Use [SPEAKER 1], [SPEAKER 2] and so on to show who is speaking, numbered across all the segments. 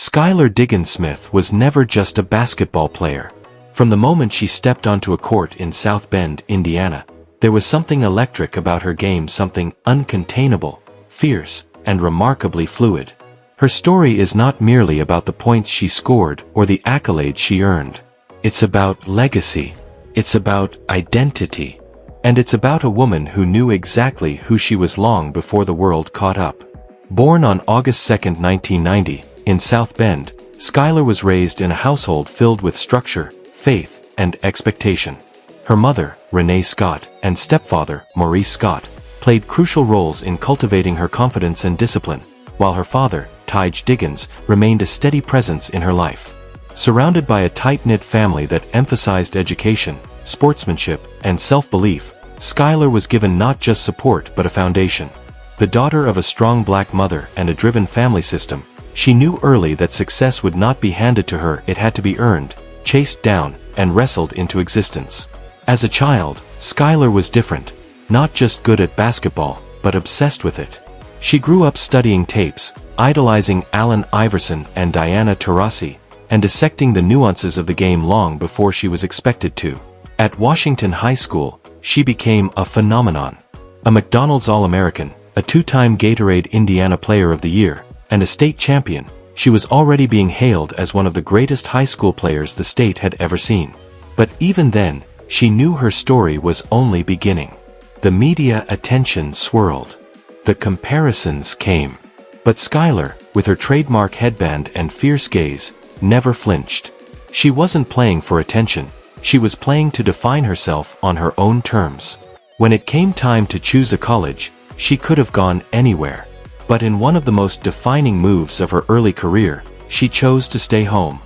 [SPEAKER 1] Skylar Diggins Smith was never just a basketball player. From the moment she stepped onto a court in South Bend, Indiana, there was something electric about her game, something uncontainable, fierce, and remarkably fluid. Her story is not merely about the points she scored or the accolades she earned. It's about legacy. It's about identity. And it's about a woman who knew exactly who she was long before the world caught up. Born on August 2, 1990, in South Bend, Skylar was raised in a household filled with structure, faith, and expectation. Her mother, Renee Scott, and stepfather, Maurice Scott, played crucial roles in cultivating her confidence and discipline, while her father, Tage Diggins, remained a steady presence in her life. Surrounded by a tight-knit family that emphasized education, sportsmanship, and self-belief, Skylar was given not just support but a foundation. The daughter of a strong black mother and a driven family system, she knew early that success would not be handed to her, it had to be earned, chased down, and wrestled into existence. As a child, Skylar was different, not just good at basketball, but obsessed with it. She grew up studying tapes, idolizing Allen Iverson and Diana Taurasi, and dissecting the nuances of the game long before she was expected to. At Washington High School, she became a phenomenon. A McDonald's All-American, a two-time Gatorade Indiana Player of the Year, and a state champion, she was already being hailed as one of the greatest high school players the state had ever seen. But even then, she knew her story was only beginning. The media attention swirled. The comparisons came. But Skylar, with her trademark headband and fierce gaze, never flinched. She wasn't playing for attention, she was playing to define herself on her own terms. When it came time to choose a college, she could have gone anywhere. But in one of the most defining moves of her early career, she chose to stay home.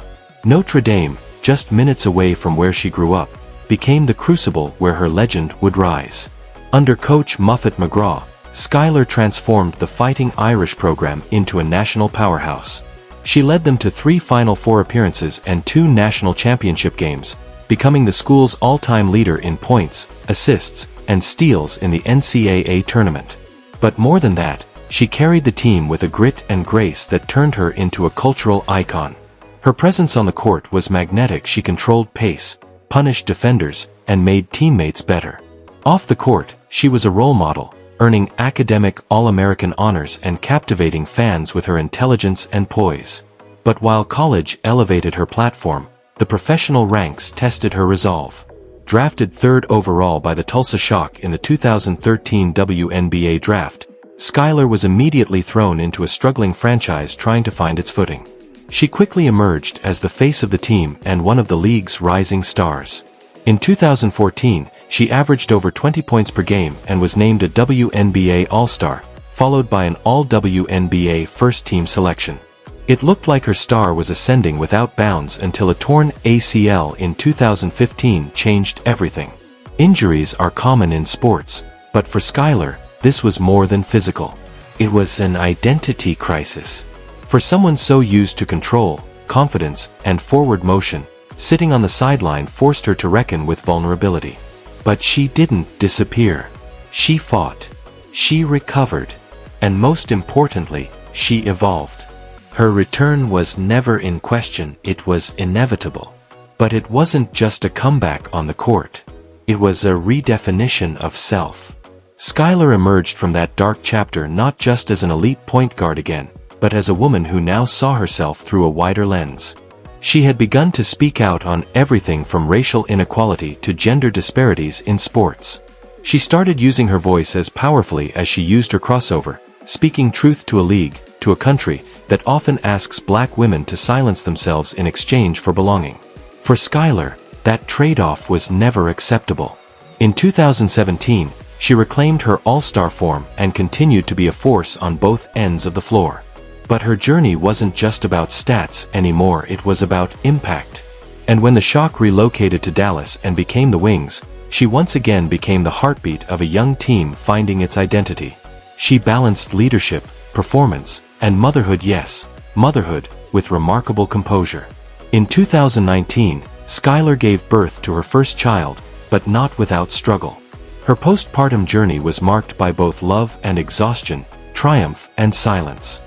[SPEAKER 1] Notre Dame, just minutes away from where she grew up, became the crucible where her legend would rise. Under coach Muffet McGraw, Skylar transformed the Fighting Irish program into a national powerhouse. She led them to 3 Final Four appearances and 2 national championship games, becoming the school's all-time leader in points, assists, and steals in the NCAA tournament. But more than that, she carried the team with a grit and grace that turned her into a cultural icon. Her presence on the court was magnetic. She controlled pace, punished defenders, and made teammates better. Off the court, she was a role model, earning academic All-American honors and captivating fans with her intelligence and poise. But while college elevated her platform, the professional ranks tested her resolve. Drafted 3rd overall by the Tulsa Shock in the 2013 WNBA draft, Skylar was immediately thrown into a struggling franchise trying to find its footing. She quickly emerged as the face of the team and one of the league's rising stars. In 2014, she averaged over 20 points per game and was named a WNBA All-Star, followed by an All-WNBA first-team selection. It looked like her star was ascending without bounds until a torn ACL in 2015 changed everything. Injuries are common in sports, but for Skylar, this was more than physical. It was an identity crisis. For someone so used to control, confidence, and forward motion, sitting on the sideline forced her to reckon with vulnerability. But she didn't disappear. She fought. She recovered. And most importantly, she evolved. Her return was never in question, it was inevitable. But it wasn't just a comeback on the court. It was a redefinition of self. Skylar emerged from that dark chapter not just as an elite point guard again, but as a woman who now saw herself through a wider lens. She had begun to speak out on everything from racial inequality to gender disparities in sports. She started using her voice as powerfully as she used her crossover, speaking truth to a league, to a country, that often asks black women to silence themselves in exchange for belonging. For Skylar, that trade-off was never acceptable. In 2017, she reclaimed her all-star form and continued to be a force on both ends of the floor. But her journey wasn't just about stats anymore, it was about impact. And when the Shock relocated to Dallas and became the Wings, she once again became the heartbeat of a young team finding its identity. She balanced leadership, performance, and motherhood, yes, motherhood, with remarkable composure. In 2019, Skylar gave birth to her first child, but not without struggle. Her postpartum journey was marked by both love and exhaustion, triumph and silence.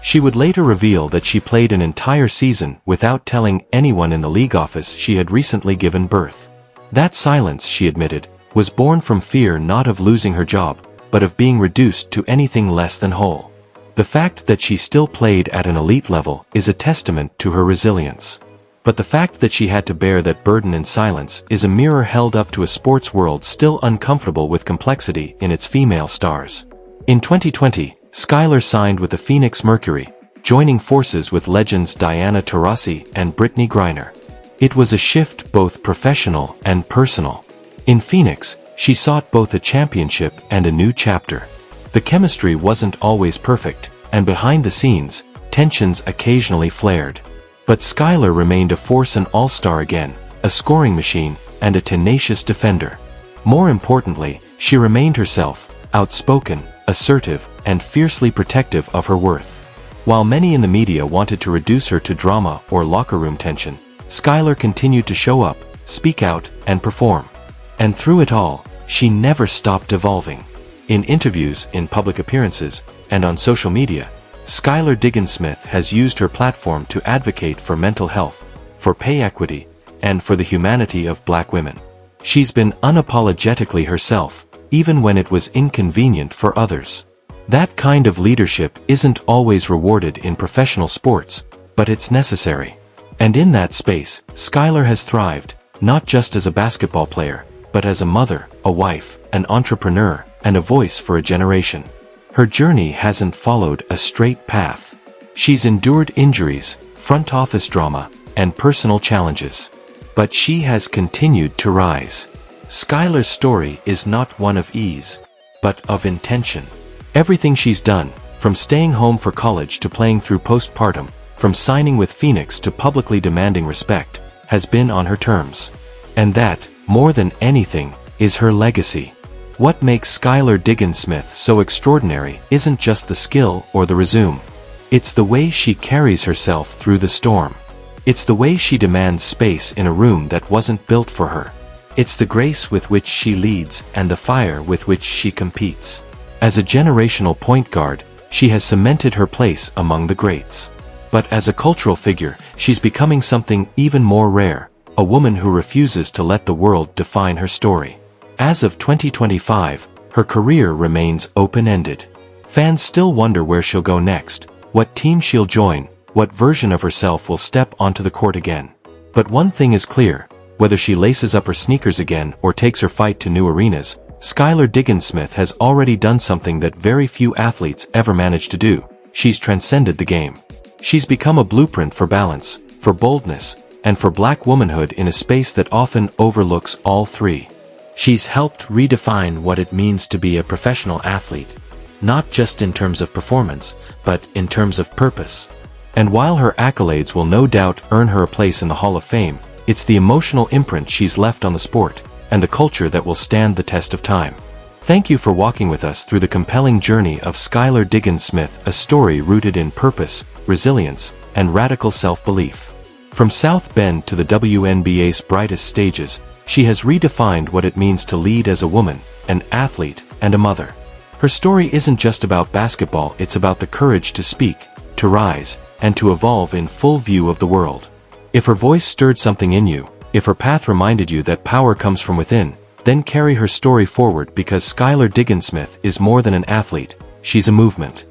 [SPEAKER 1] She would later reveal that she played an entire season without telling anyone in the league office she had recently given birth. That silence, she admitted, was born from fear not of losing her job, but of being reduced to anything less than whole. The fact that she still played at an elite level is a testament to her resilience. But the fact that she had to bear that burden in silence is a mirror held up to a sports world still uncomfortable with complexity in its female stars. In 2020, Skylar signed with the Phoenix Mercury, joining forces with legends Diana Taurasi and Brittany Griner. It was a shift both professional and personal. In Phoenix, she sought both a championship and a new chapter. The chemistry wasn't always perfect, and behind the scenes, tensions occasionally flared. But Skylar remained a force, an all-star again, a scoring machine, and a tenacious defender. More importantly, she remained herself, outspoken, assertive, and fiercely protective of her worth. While many in the media wanted to reduce her to drama or locker room tension, Skylar continued to show up, speak out, and perform. And through it all, she never stopped evolving. In interviews, in public appearances, and on social media, Skylar Diggins Smith has used her platform to advocate for mental health, for pay equity, and for the humanity of Black women. She's been unapologetically herself, even when it was inconvenient for others. That kind of leadership isn't always rewarded in professional sports, but it's necessary. And in that space, Skylar has thrived, not just as a basketball player, but as a mother, a wife, an entrepreneur, and a voice for a generation. Her journey hasn't followed a straight path. She's endured injuries, front office drama, and personal challenges. But she has continued to rise. Skylar's story is not one of ease, but of intention. Everything she's done, from staying home for college to playing through postpartum, from signing with Phoenix to publicly demanding respect, has been on her terms. And that, more than anything, is her legacy. What makes Skylar Diggins Smith so extraordinary isn't just the skill or the resume. It's the way she carries herself through the storm. It's the way she demands space in a room that wasn't built for her. It's the grace with which she leads and the fire with which she competes. As a generational point guard, she has cemented her place among the greats. But as a cultural figure, she's becoming something even more rare, a woman who refuses to let the world define her story. As of 2025, her career remains open-ended. Fans still wonder where she'll go next, what team she'll join, what version of herself will step onto the court again. But one thing is clear, whether she laces up her sneakers again or takes her fight to new arenas, Skylar Diggins Smith has already done something that very few athletes ever manage to do. She's transcended the game. She's become a blueprint for balance, for boldness, and for Black womanhood in a space that often overlooks all three. She's helped redefine what it means to be a professional athlete, not just in terms of performance, but in terms of purpose. And while her accolades will no doubt earn her a place in the Hall of Fame, it's the emotional imprint she's left on the sport, and the culture that will stand the test of time. Thank you for walking with us through the compelling journey of Skylar Diggins Smith, a story rooted in purpose, resilience, and radical self-belief. From South Bend to the WNBA's brightest stages, she has redefined what it means to lead as a woman, an athlete, and a mother. Her story isn't just about basketball, it's about the courage to speak, to rise, and to evolve in full view of the world. If her voice stirred something in you, if her path reminded you that power comes from within, then carry her story forward, because Skylar Diggins Smith is more than an athlete, she's a movement.